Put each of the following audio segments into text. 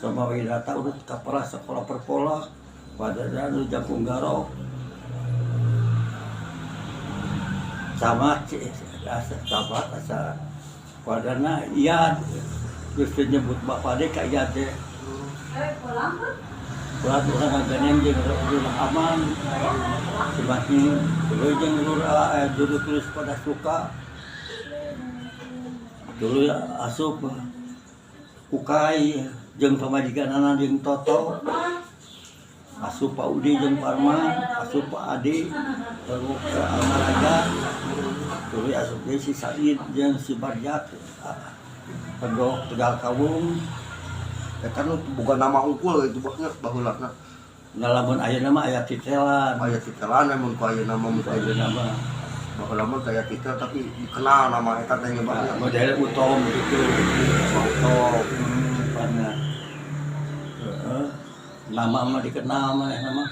sama widata urut kepala sekolah perpola pada anu Jakung Garok sama asa wadana iya terus nyebut bapak deh kayak teh buat orang ganyan jeung ulah aman sebabnya dulu jeung dulu terus pada suka dulu asup kukai jeung pamajikanana jeung Toto asup Pak Udi jeung Parman asup Pak Adi terus ke Almaraga dulu asup si Said jeung si Barjat Pendok Tegal Kawung kan bukan nama unggul itu baheula ngalamun aya nama aya titelan memang ku aya nama baheula mah aya titel tapi dikenal nama eta teh nyebutna model utom gitu utom karena nama mah dikenal mah nama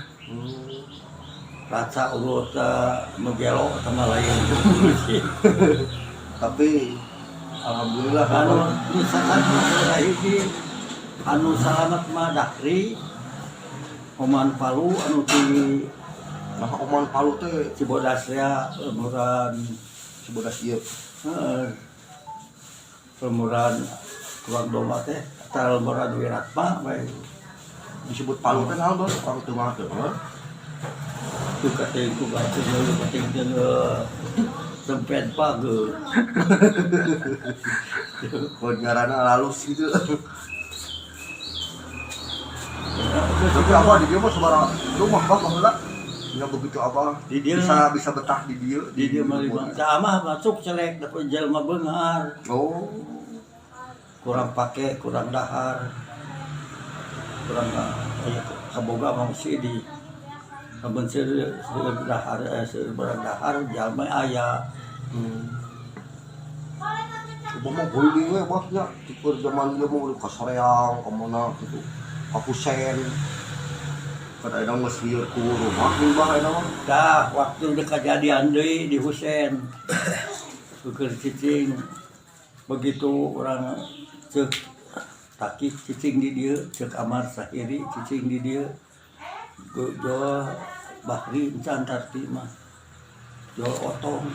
rasa urut mugelo sama lain tapi alhamdulillah anu misalkan hiji anu salamet mah Dakri Oman Palu anu ti nah Oman Palu teh Cibodas ya umuran Cibodas ieu umuran kurang domba teh tara umuran Wiratma bae disebut Palu teh naon bos Palu teh mah teh tu kateuing ku batur lu penting jeung sempet page buat ngaranna halus gitu tapi apa di dia mah sabaraha rumah baheula nya begitu apa di dia bisa betah di dia mah amah masuk celek dapat jelema beungar oh kurang pake kurang dahar kurang kaboga mangsi di kaben seueur dahar seueur dahar jalma aya coba mah boiling we bosnya tipe zaman dia mau ka soreang ka mana gitu ka Pusen kan ada geus lieur ku rumah limbah eta mah dah waktu udah kejadian deui di Husen keur cicing begitu orang cek taki cicing di dieu cek Amar Sahiri cicing di dieu jo Bahri encan tarti mah jo otong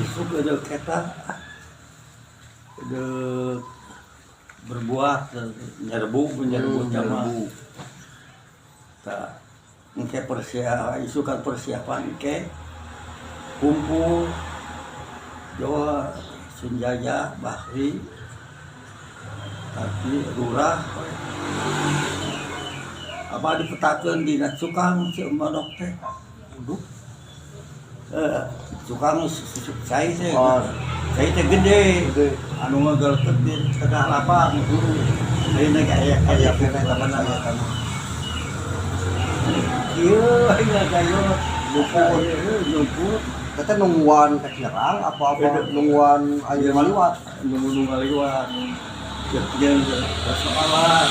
isuk ada keta ada berbuat nyerbu jamaah tak engke persiapan isukan persiapan engke kumpul Jawa Sunjaya Bahri tapi lurah apa dipetakeun dina cukang si manok teh cukang saya teh gede anu ngagelkeut di tengah lapang guru ayeuna ge aya pena taman aya kana ieu aya gayo luput kita nungguan kecirang apa nungguan air maliwat nunggu ngaliwat jeung persoalan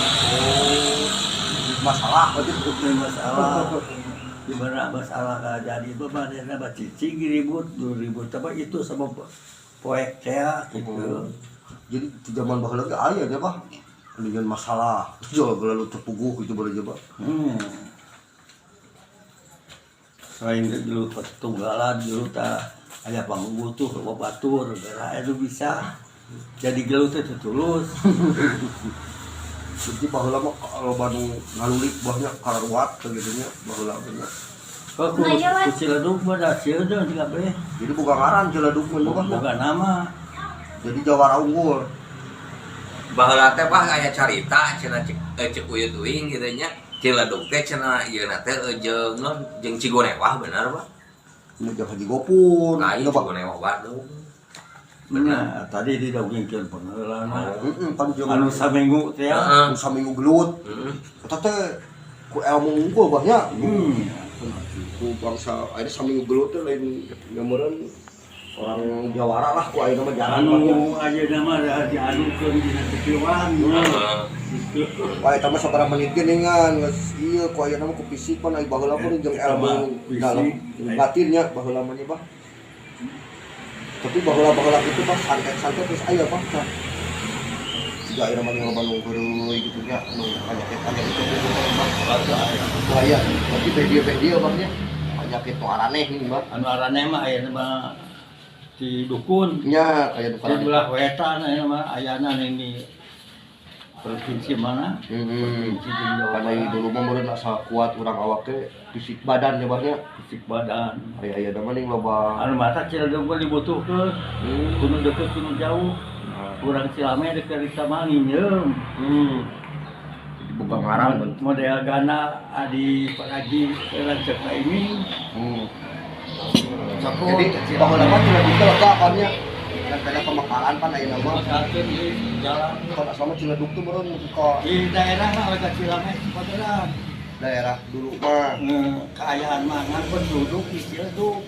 masalah berarti bukan masalah gimana masalah jadi bebannya bah cicing ribut tapi itu sama poek saya gitu jadi di zaman baheula ge aya nya bah dengan masalah jual lalu terpuguh itu boleh coba selain dulu tunggalan dulu tak ada panggung tuh batur itu bisa jadi gelut itu tulus jadi baheula mah kalau banu ngalulik banyak karuat gitu nya baheula bener kok ku Ciledug mah da sieun di kabeh jadi bukan ngaran Ciledug mah bukan nama jadi Jawara unggul baheula teh bah aya carita cenah cek uyut uing kitu nya Ciledug teh cenah ieu na teh jeung Cigonewah bener Pak nu jeung Haji Gopur lain Cigonewah Bandung bener tadi di dongengkeun pengeulana kan jeung anu saminggu teh anu saminggu gelut eta teh ku ilmu unggul bahnya ku bangsa ada saminggu gelut teh lain gameureun orang Jawara lah ku ayeuna mah jarang anu ayeuna mah diadukeun dina pikiran Wah, eta mah sabaraha menit geuningan geus ieu ku ayeuna mah ku pisipan ai baheula pun jeung ilmu dalam batinnya baheula mah bah. Tapi baheula-baheula itu pas santet-santet terus aya Pak. juga air mah loba nu heureuy gitu nya nu penyakit itu Bagus aya. bahaya berarti bedia bangnya penyakit nu araneh nih bang Anu araneh mah aya mah di dukun. nya kayak Di dukun belah wetan aya mah ayana ning di provinsi mana? Provinsi di Jawa karena Barat. dulu mah meureun asa kuat urang awak teh fisik badan ya bangnya Fisik badan. aya nama ning loba Anu mata Ciledug mah dibutuhkeun. Kudu deket kudu jauh. Urang Cilame deket di Samangin yeung. buka ngarang Model gana adi Paraji rancak ka ini. Cokot jadi baheula mah cina duka lega apanya dan kada pemakaran pan aya nama masakeun di jalan kalau selama cina duk tuh meureun buka di daerah mah lega Cilame sepadan. daerah dulu mah Keayaan mah ngan penduduk di Ciledug.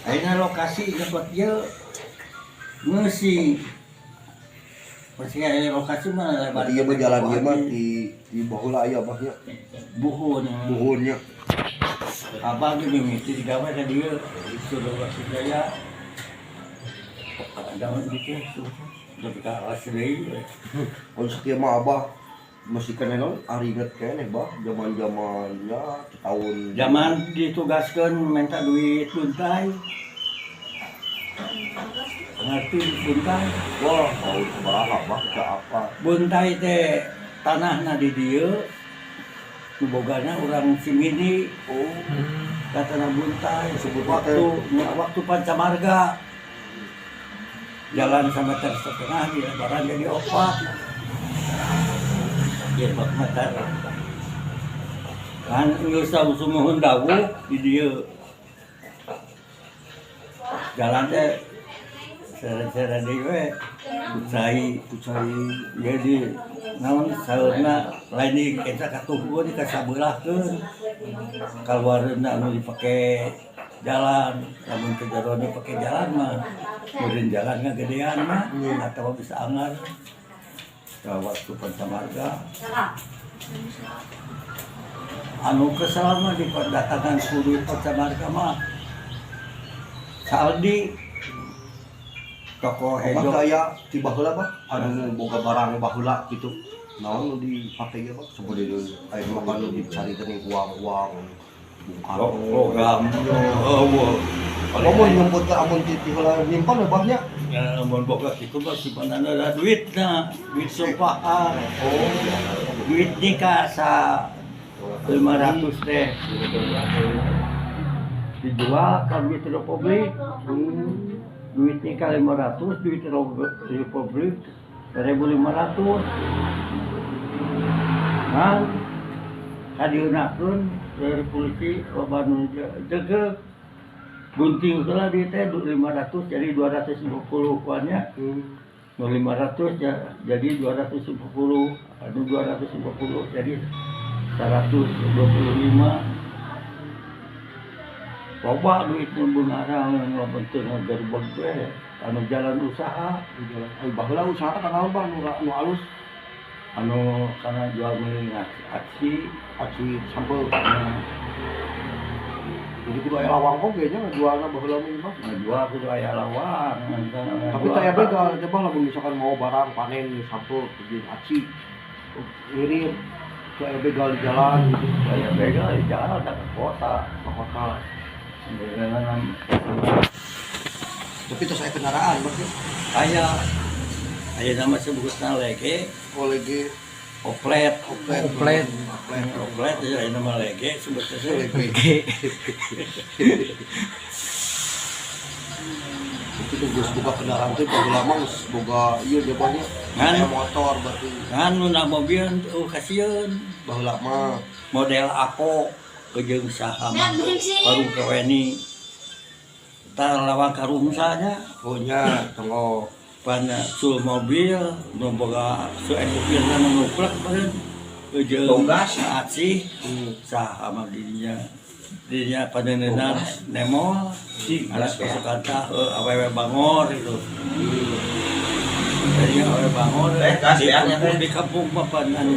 Ayeuna lokasi dapat ieu ngeusi. Masih aya lokasi mah lebar. berarti ieu mah jalan ieu mah di baheula aya bahnya buhun. buhunnya Abang ini mimiti digawe ka dieu. Sudah waktu jaya. Daun gitu. Tapi ka alas deui. kalau sekieu mah abah masih kena non ari inget keneh bah zaman-zamannya tahun Zaman ditugaskeun minta duit buntai. Ngerti buntai? wah tahun sabaraha bah ke apa Buntai teh tanahna di dieu. Nu bogana urang Simini. Katana buntai sebut waktu Pancamarga. Jalan sama setengah di lebaran jadi opat. Ya bak matar. Kan geus sumuhun dawuh di dieu. Jalan teh sere-sere deui we. Kucai jadi naon saeurna lain di eta katuhun ka sabeulahkeun. Kaluareuna anu dipake jalan, lamun ke jero dipake jalan mah meureun jalan ngagedean mah atawa bisa angar. Ka waktu Pancamarga. Anu kesal mah di datangan kudu Pancamarga mah Saldi toko abah Hejo. kaya di baheula bah anu boga barang baheula gitu naon nu dipake ge bah sebenarnya aya mah kan dicari teh uang Program Kamu nyebut ke amun titi heula nyimpan bahnya ya mun boga kitu mah simpanan ada duitna, duit sopahan. Duit nikah sa 500 teh. Dijual ka duit Republik. Duit nikah 500, duit Republik 1.500. Nah, kadieunakeun dari polisi loba nu jegeug. Gunting heula di teh 500 jadi 250 kuannya. Nu 500 ya jadi 250, anu 250 jadi 125. Loba duit nu beungarang nu penting gerbeg teh anu jalan usaha, baheula usaha ka naon bang nu alus anu kana jual beli aksi sampel jadi kudu aya lawang oge nya ngajualna baheula mah ngajual kudu aya lawang. tapi teh begal teh bang lamun misalkan mau barang panen sampel jadi aci ngirim ke aya begal di jalan gitu Aya begal di jalan ke kota. tapi terus aya kendaraan berarti Aya nama sebutna lege, kolege oplet ya aya nama lege sebutna lege. itu tuh geus boga kendaraan teh baheula mah geus boga ieu dia banyak Ngan. motor berarti Kan nu na mobil kasieun baheula mah model Ako kejeung saha mah baru keweni. Tah lawang karumsanya ohnya tonggo pana sul mobil nu boga su ekupirna nu nuplek beureun kejeung Tonggas. aci saha mah dirinya padeuneunan nemol alas kata awewe bangor itu. Jadi awewe bangor gas ya, di kampung mah pan anu